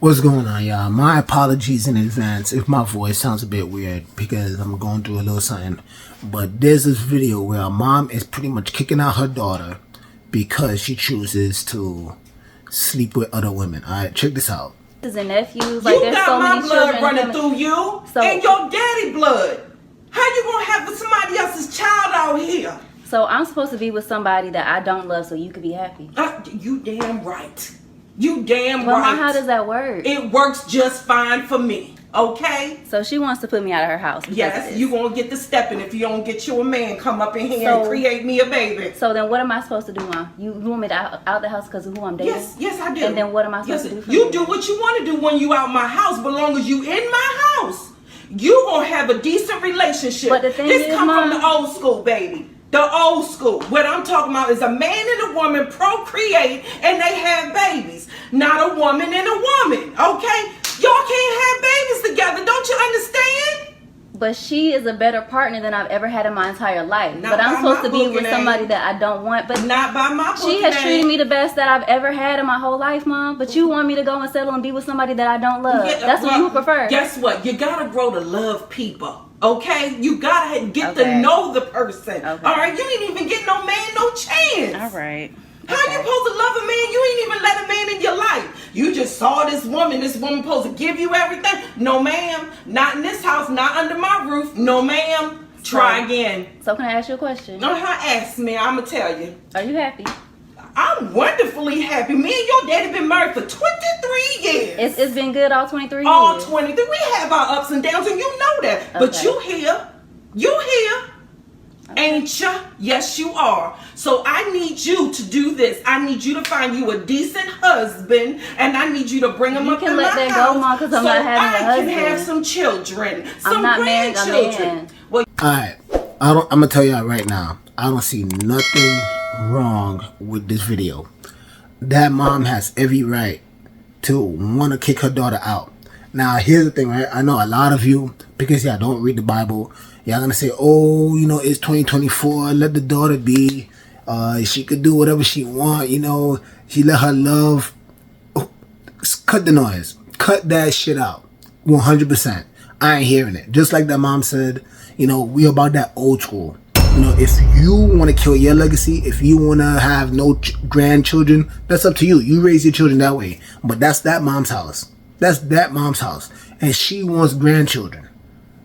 What's going on, y'all? My apologies in advance if my voice sounds a bit weird because I'm going through a little something. But there's this video where a mom is pretty much kicking out her daughter because she chooses to sleep with other women. Alright, check this out. And nephews, like, you there's got so my many blood children running through you and your daddy blood. How you gonna have somebody else's child out here? So I'm supposed to be with somebody that I don't love so you could be happy. You damn right. You damn Well, right. how does that work? It works just fine for me. Okay? So she wants to put me out of her house. Yes, you gonna get the stepping if you don't get you a man come up in here and create me a baby. So then what am I supposed to do, Mom? You want me to out the house because of who I'm dating? Yes, I do. And then what am I supposed to do for you? Do what you want to do when you out my house, but long as you in my house, you gonna have a decent relationship. But the thing this is, come Mom, from the old school, baby. The old school. What I'm talking about is a man and a woman procreate and they have babies. Not a woman and a woman, okay? Y'all can't have babies together. Don't you understand? But she is a better partner than I've ever had in my entire life. Not but I'm supposed to be with name. somebody that I don't want. But not by my she has treated me the best that I've ever had in my whole life, Mom. But you want me to go and settle and be with somebody that I don't love. Yeah, That's what you prefer. Guess what? You gotta grow to love people. Okay? You gotta get to know the person. Okay. Alright? You ain't even get no man no chance. Alright. How you supposed to love a man? You ain't even let a man in your life. You just saw this woman supposed to give you everything. No ma'am. Not in this house. Not under my roof. No ma'am. Try again. So can I ask you a question? Ask me. I'ma tell you. Are you happy? I'm wonderfully happy. Me and your daddy been married for 23 years. It's been good all 23 years? All 23. We have our ups and downs and you know that. Okay. But you here. You here. Okay. Ain't ya? Yes, you are. So I need you to do this. I need you to find you a decent husband, and I need you to bring him up in my house. You can let that go, Mom, because I'm not having a husband. I can have some children, some grandchildren. Well, alright, I'm gonna tell y'all right now. I don't see nothing wrong with this video. That mom has every right to want to kick her daughter out. Now, here's the thing, right? I know a lot of you, because y'all don't read the Bible, y'all gonna say, oh, you know, it's 2024, let the daughter be. She could do whatever she want, you know, she let her love. Oh, cut the noise. Cut that shit out. 100%. I ain't hearing it. Just like that mom said, you know, we about that old school. You know, if you want to kill your legacy, if you want to have no grandchildren, that's up to you. You raise your children that way. But that's that mom's house. That's that mom's house. And she wants grandchildren.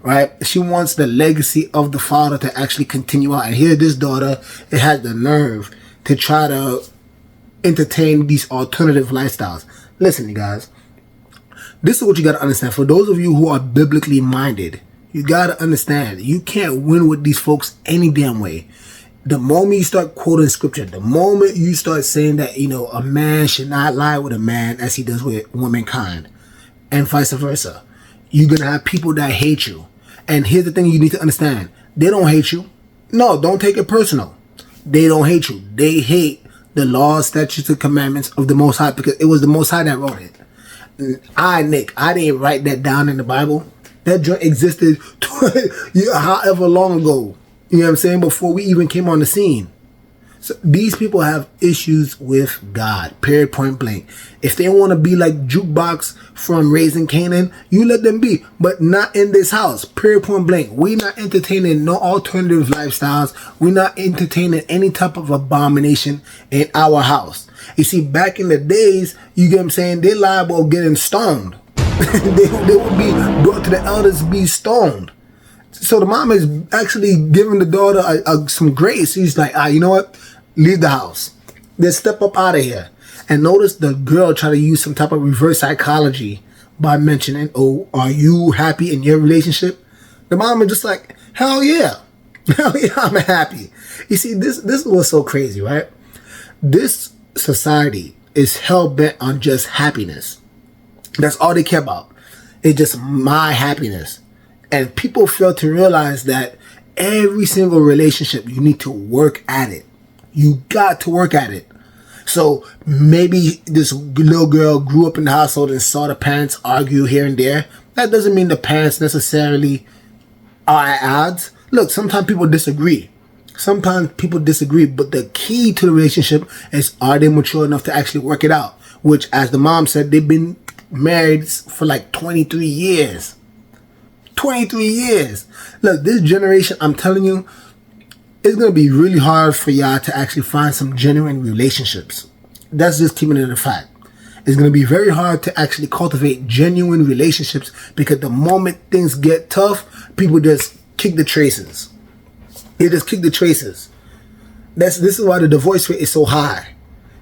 Right? She wants the legacy of the father to actually continue on. And here this daughter, it has the nerve to try to entertain these alternative lifestyles. Listen, you guys. This is what you got to understand. For those of you who are biblically minded, you got to understand. You can't win with these folks any damn way. The moment you start quoting scripture, the moment you start saying that, you know, a man should not lie with a man as he does with womankind, and vice versa, you're going to have people that hate you. And here's the thing you need to understand. They don't hate you. No, don't take it personal. They don't hate you. They hate the laws, statutes, and commandments of the Most High, because it was the Most High that wrote it. Nick, I didn't write that down in the Bible. That joint existed however long ago. You know what I'm saying? Before we even came on the scene. So these people have issues with God. Period, point blank. If they want to be like Jukebox from Raising Canaan, you let them be. But not in this house. Period, point blank. We're not entertaining no alternative lifestyles. We're not entertaining any type of abomination in our house. You see, back in the days, you get what I'm saying, they're liable of getting stoned. they would be brought to the elders to be stoned. So the mom is actually giving the daughter some grace. He's like, you know what? Leave the house. Just step up out of here. And notice the girl try to use some type of reverse psychology by mentioning, oh, are you happy in your relationship? The mom is just like, hell yeah. Hell yeah, I'm happy. You see, this was so crazy, right? This society is hell-bent on just happiness. That's all they care about. It's just my happiness. And people fail to realize that every single relationship, you need to work at it. You got to work at it. So maybe this little girl grew up in the household and saw the parents argue here and there. That doesn't mean the parents necessarily are at odds. Look, sometimes people disagree. Sometimes people disagree, but the key to the relationship is, are they mature enough to actually work it out? Which, as the mom said, they've been married for like 23 years. 23 years. Look, this generation, I'm telling you, it's going to be really hard for y'all to actually find some genuine relationships. That's just keeping it a fact. It's going to be very hard to actually cultivate genuine relationships because the moment things get tough, people just kick the traces. They just kick the traces. This is why the divorce rate is so high.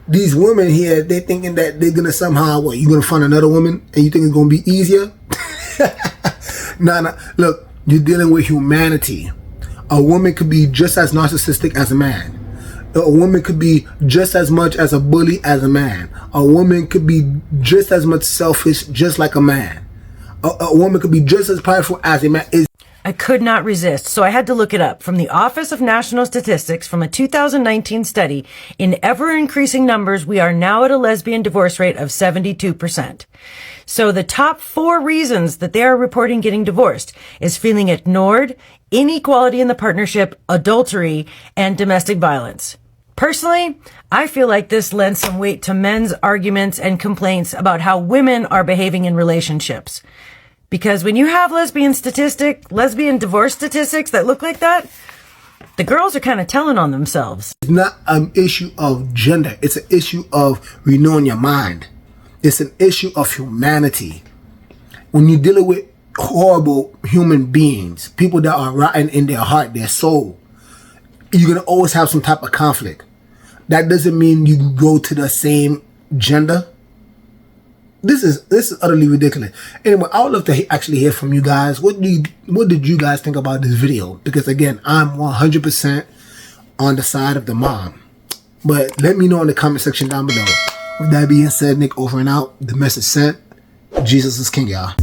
These women here, they're thinking that they're going to somehow, what, you're going to find another woman and you think it's going to be easier? Nah. Look, you're dealing with humanity. A woman could be just as narcissistic as a man. A woman could be just as much as a bully as a man. A woman could be just as much selfish, just like a man. A woman could be just as prideful as a man. I could not resist, so I had to look it up. From the Office of National Statistics, from a 2019 study, in ever-increasing numbers, we are now at a lesbian divorce rate of 72%. So the top 4 reasons that they are reporting getting divorced is feeling ignored, inequality in the partnership, adultery, and domestic violence. Personally, I feel like this lends some weight to men's arguments and complaints about how women are behaving in relationships. Because when you have lesbian divorce statistics that look like that, the girls are kind of telling on themselves. It's not an issue of gender. It's an issue of renewing your mind. It's an issue of humanity. When you're dealing with horrible human beings, people that are rotten in their heart, their soul, you're going to always have some type of conflict. That doesn't mean you go to the same gender. This is utterly ridiculous. Anyway, I would love to actually hear from you guys. What did you guys think about this video? Because again, I'm 100% on the side of the mom. But let me know in the comment section down below. With that being said, Nick over and out. The message sent. Jesus is king, y'all.